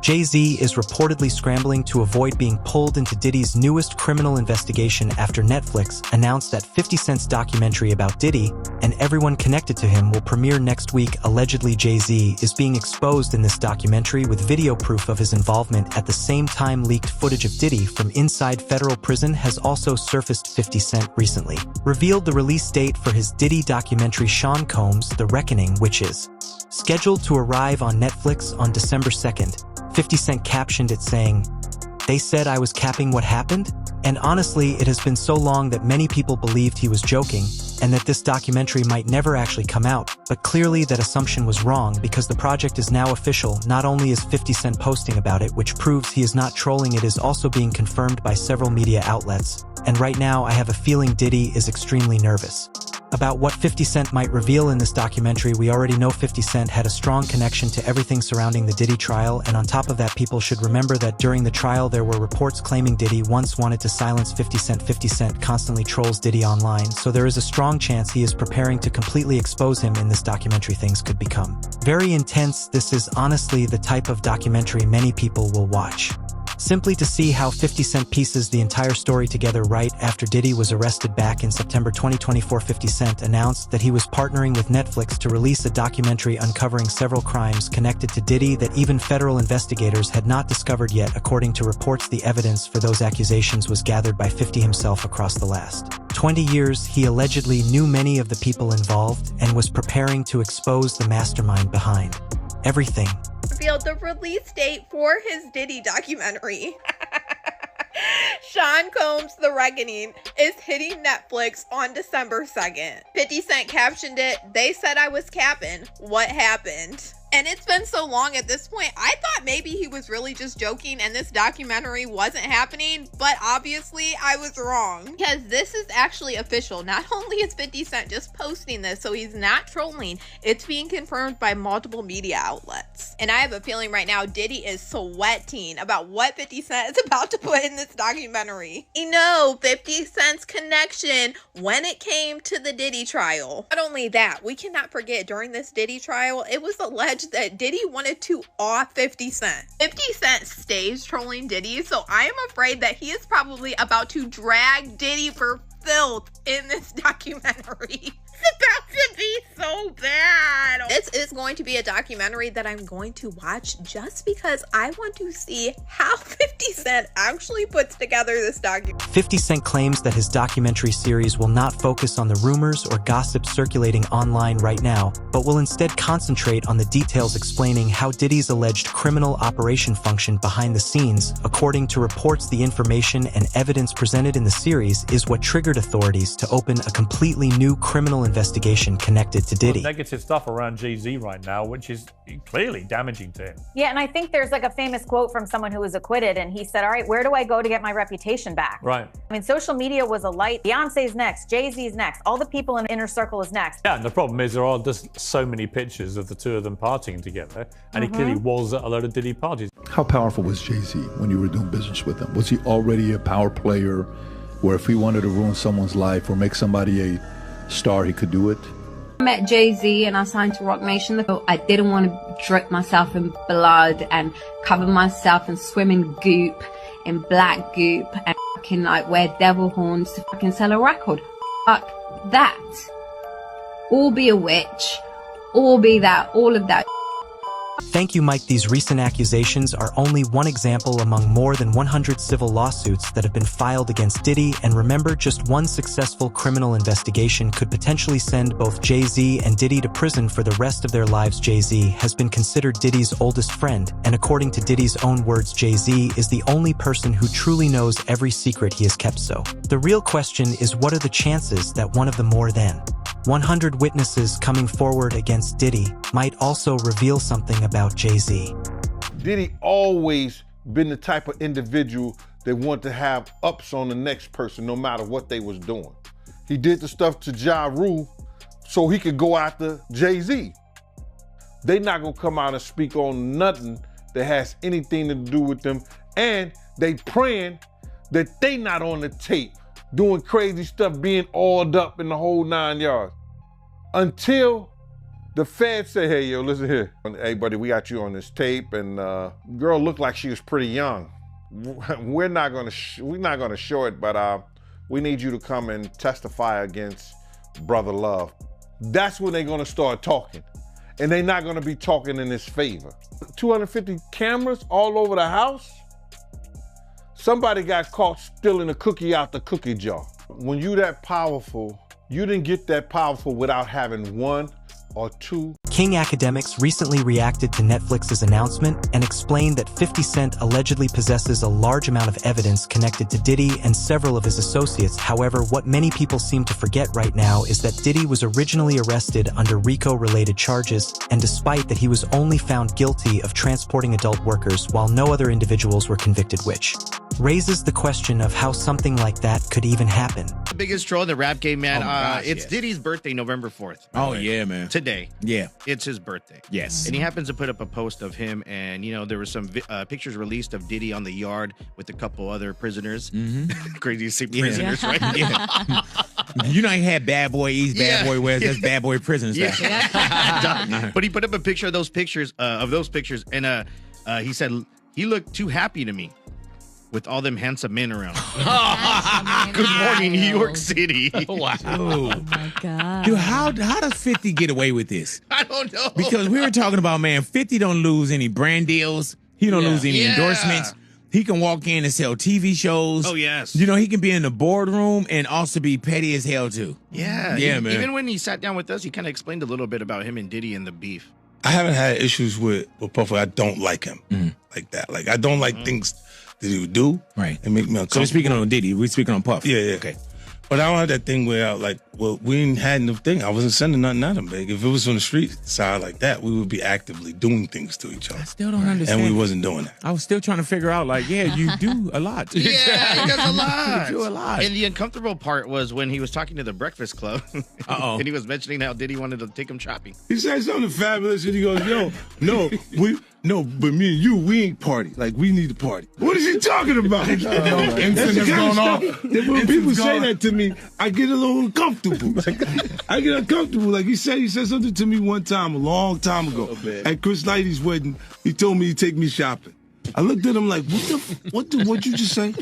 Jay-Z is reportedly scrambling to avoid being pulled into Diddy's newest criminal investigation after Netflix announced that 50 Cent's documentary about Diddy and everyone connected to him will premiere next week. Allegedly, Jay-Z is being exposed in this documentary with video proof of his involvement. At the same time, leaked footage of Diddy from inside federal prison has also surfaced. 50 Cent recently revealed the release date for his Diddy documentary Sean Combs' The Reckoning, which is scheduled to arrive on Netflix on December 2nd. 50 Cent captioned it saying, "They said I was capping what happened?" And honestly, it has been so long that many people believed he was joking and that this documentary might never actually come out, but clearly that assumption was wrong because the project is now official. Not only is 50 Cent posting about it, which proves he is not trolling, it is also being confirmed by several media outlets. And right now, I have a feeling Diddy is extremely nervous about what 50 Cent might reveal in this documentary. We already know 50 Cent had a strong connection to everything surrounding the Diddy trial, and on top of that, people should remember that during the trial there were reports claiming Diddy once wanted to silence 50 Cent. 50 Cent constantly trolls Diddy online, so there is a strong chance he is preparing to completely expose him in this documentary. Things could become very intense. This is honestly the type of documentary many people will watch, simply to see how 50 Cent pieces the entire story together. Right after Diddy was arrested back in September 2024, 50 Cent announced that he was partnering with Netflix to release a documentary uncovering several crimes connected to Diddy that even federal investigators had not discovered yet. According to reports, the evidence for those accusations was gathered by 50 himself across the last 20 years. He allegedly knew many of the people involved and was preparing to expose the mastermind behind everything. Revealed the release date for his Diddy documentary. Sean Combs' The Reckoning is hitting Netflix on December 2nd. 50 Cent captioned it, "They said I was capping. What happened?" And it's been so long at this point, I thought maybe he was really just joking and this documentary wasn't happening, but obviously I was wrong. Because this is actually official. Not only is 50 Cent just posting this, so he's not trolling, it's being confirmed by multiple media outlets. And I have a feeling right now Diddy is sweating about what 50 Cent is about to put in this documentary. You know, 50 Cent's connection when it came to the Diddy trial. Not only that, we cannot forget during this Diddy trial, it was alleged that Diddy wanted to off 50 Cent. 50 Cent stays trolling Diddy, so I am afraid that he is probably about to drag Diddy for filth in this documentary. It's about to be so bad. This is going to be a documentary that I'm going to watch just because I want to see how 50 Cent actually puts together this documentary. 50 Cent claims that his documentary series will not focus on the rumors or gossip circulating online right now, but will instead concentrate on the details explaining how Diddy's alleged criminal operation functioned behind the scenes. According to reports, the information and evidence presented in the series is what triggered authorities to open a completely new criminal investigation connected to Diddy. Negative stuff around Jay-Z right now, which is clearly damaging to him. Yeah, and I think there's like a famous quote from someone who was acquitted, and he said, all right, where do I go to get my reputation back? Right. I mean, social media was a light. Beyonce's next, Jay-Z's next, all the people in Inner Circle is next. Yeah, and the problem is there are just so many pictures of the two of them partying together, and he clearly was at a lot of Diddy parties. How powerful was Jay-Z when you were doing business with him? Was he already a power player where if he wanted to ruin someone's life or make somebody a star, he could do it? I met Jay-Z and I signed to Rock Nation. I didn't want to drip myself in blood and cover myself and swim in goop, in black goop, and fucking like wear devil horns to fucking sell a record. Fuck that. Or be a witch, or be that, all of that. Thank you, Mike. These recent accusations are only one example among more than 100 civil lawsuits that have been filed against Diddy, and remember, just one successful criminal investigation could potentially send both Jay-Z and Diddy to prison for the rest of their lives. Jay-Z has been considered Diddy's oldest friend, and according to Diddy's own words, Jay-Z is the only person who truly knows every secret he has kept. So, the real question is, what are the chances that one of the more than 100 witnesses coming forward against Diddy might also reveal something about Jay-Z? Diddy always been the type of individual that wanted to have ups on the next person no matter what they was doing. He did the stuff to Ja Rule so he could go after Jay-Z. They not gonna come out and speak on nothing that has anything to do with them, and they praying that they not on the tape doing crazy stuff, being oiled up in the whole 9 yards. Until The feds say, hey, yo, listen here. Hey, buddy, we got you on this tape, and girl looked like she was pretty young. We're not gonna show it, but we need you to come and testify against Brother Love. That's when they're gonna start talking. And they're not gonna be talking in his favor. 250 cameras all over the house? Somebody got caught stealing a cookie out the cookie jar. When you that powerful, you didn't get that powerful without having one or two. King Academics recently reacted to Netflix's announcement and explained that 50 Cent allegedly possesses a large amount of evidence connected to Diddy and several of his associates. However, what many people seem to forget right now is that Diddy was originally arrested under RICO-related charges, and despite that he was only found guilty of transporting adult workers while no other individuals were convicted, which raises the question of how something like that could even happen. The biggest troll in the rap game, man. It's yes. Diddy's birthday, November 4th. Oh, yeah, man. Today. Yeah. It's his birthday. Yes. And he happens to put up a post of him, and, you know, there were some pictures released of Diddy on the yard with a couple other prisoners. Crazy to say prisoners, right? Yeah. You know, he had Bad Boy East, Bad Boy West, that's Bad Boy Prison stuff. But he put up a picture of those pictures, and he said, he looked too happy to me with all them handsome men around. Good morning, New York City. Wow. Oh my God. Dude, how does 50 get away with this? I don't know. Because we were talking about, man, 50 don't lose any brand deals. He don't lose any endorsements. He can walk in and sell TV shows. Oh, yes. You know, he can be in the boardroom and also be petty as hell, too. Yeah. Yeah, man. Even when he sat down with us, he kind of explained a little bit about him and Diddy and the beef. I haven't had issues with Puffy. I don't like him like that. Like, I don't like things that he would do. Right. And make me So uncomfortable. we're speaking on Diddy. We're speaking on Puff. Yeah. Okay. But I don't have that thing where, we ain't had no thing. I wasn't sending nothing at him, big. If it was on the street side like that, we would be actively doing things to each other. I still don't understand. And we wasn't doing that. I was still trying to figure out, you do a lot. Yeah, he does a lot. You do a lot. And the uncomfortable part was when he was talking to the Breakfast Club. And he was mentioning how Diddy wanted to take him shopping. He said something fabulous, and he goes, but me and you, we ain't party. Like, we need to party. What is he talking about? That's the kind of stuff that when people say that to me, I get a little uncomfortable. I get uncomfortable. Like, he said something to me one time, a long time ago. At Chris Lighty's wedding, he told me he'd take me shopping. I looked at him like, what'd you just say?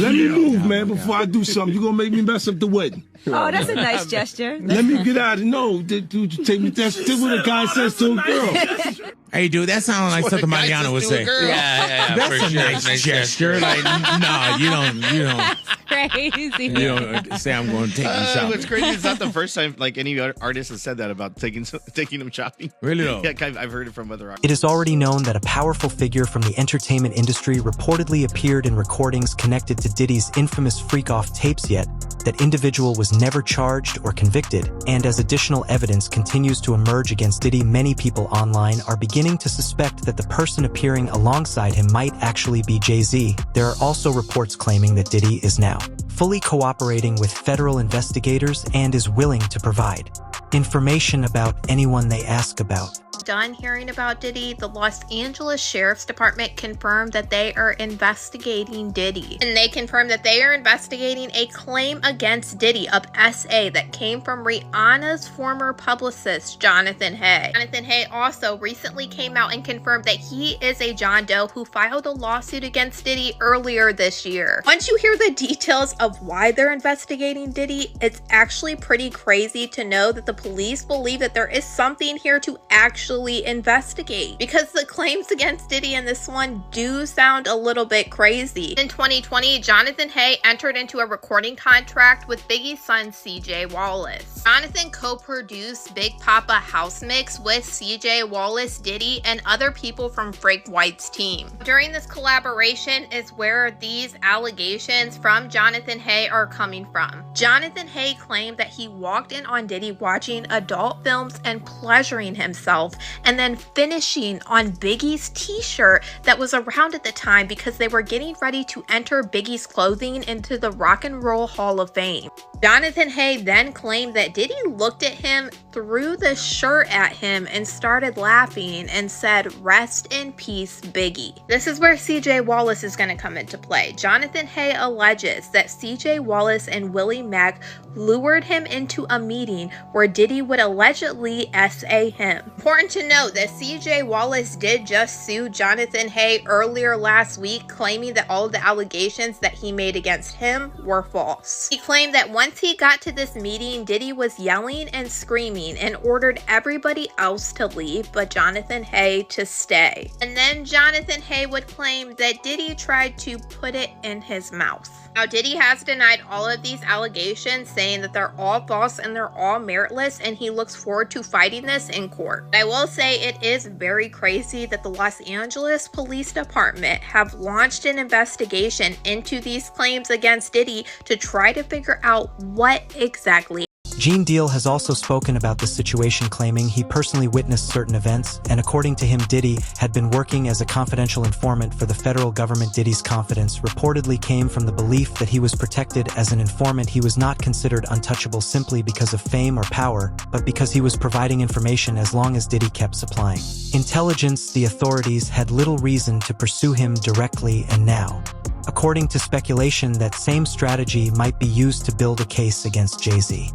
Let me move, man, before I do something. You're gonna make me mess up the wedding. Oh, that's a nice gesture. Let me get out. No, dude, you take me. That's what a guy says to a girl. Hey, dude, that sounds like something Mariana would say. Yeah, That's a nice gesture. Like, nah, you don't. Crazy. You don't say I'm going to take you shopping. What's crazy, it's not the first time like any artist has said that about taking him shopping. Really though? Yeah, I've heard it from other artists. It is already known that a powerful figure from the entertainment industry reportedly appeared in recordings connected to Diddy's infamous freak-off tapes, yet that individual was never charged or convicted, and as additional evidence continues to emerge against Diddy, many people online are beginning to suspect that the person appearing alongside him might actually be Jay-Z. There are also reports claiming that Diddy is now fully cooperating with federal investigators and is willing to provide information about anyone they ask about. Done hearing about Diddy, the Los Angeles Sheriff's Department confirmed that they are investigating Diddy. And they confirmed that they are investigating a claim against Diddy of SA that came from Rihanna's former publicist, Jonathan Hay. Jonathan Hay also recently came out and confirmed that he is a John Doe who filed a lawsuit against Diddy earlier this year. Once you hear the details of why they're investigating Diddy, it's actually pretty crazy to know that the police believe that there is something here to actually investigate, because the claims against Diddy in this one do sound a little bit crazy. In 2020, Jonathan Hay entered into a recording contract with Biggie's son CJ Wallace. Jonathan co-produced Big Papa House Mix with CJ Wallace, Diddy, and other people from Frank White's team. During this collaboration is where these allegations from Jonathan Hay are coming from. Jonathan Hay claimed that he walked in on Diddy watching adult films and pleasuring himself gold and then finishing on Biggie's t-shirt that was around at the time because they were getting ready to enter Biggie's clothing into the Rock and Roll Hall of Fame. Jonathan Hay then claimed that Diddy looked at him, threw the shirt at him, and started laughing and said, "Rest in peace, Biggie." This is where CJ Wallace is going to come into play. Jonathan Hay alleges that CJ Wallace and Willie Mack lured him into a meeting where Diddy would allegedly SA him. Important to note that CJ Wallace did just sue Jonathan Hay earlier last week, claiming that all of the allegations that he made against him were false. He claimed that once he got to this meeting, Diddy was yelling and screaming and ordered everybody else to leave but Jonathan Hay to stay. And then Jonathan Hay would claim that Diddy tried to put it in his mouth. Now, Diddy has denied all of these allegations, saying that they're all false and they're all meritless, and he looks forward to fighting this in court. I will say it is very crazy that the Los Angeles Police Department have launched an investigation into these claims against Diddy to try to figure out what exactly. Gene Deal has also spoken about the situation, claiming he personally witnessed certain events, and according to him, Diddy had been working as a confidential informant for the federal government. Diddy's confidence reportedly came from the belief that he was protected as an informant. He was not considered untouchable simply because of fame or power, but because he was providing information as long as Diddy kept supplying intelligence. The authorities had little reason to pursue him directly, and now, according to speculation, that same strategy might be used to build a case against Jay-Z.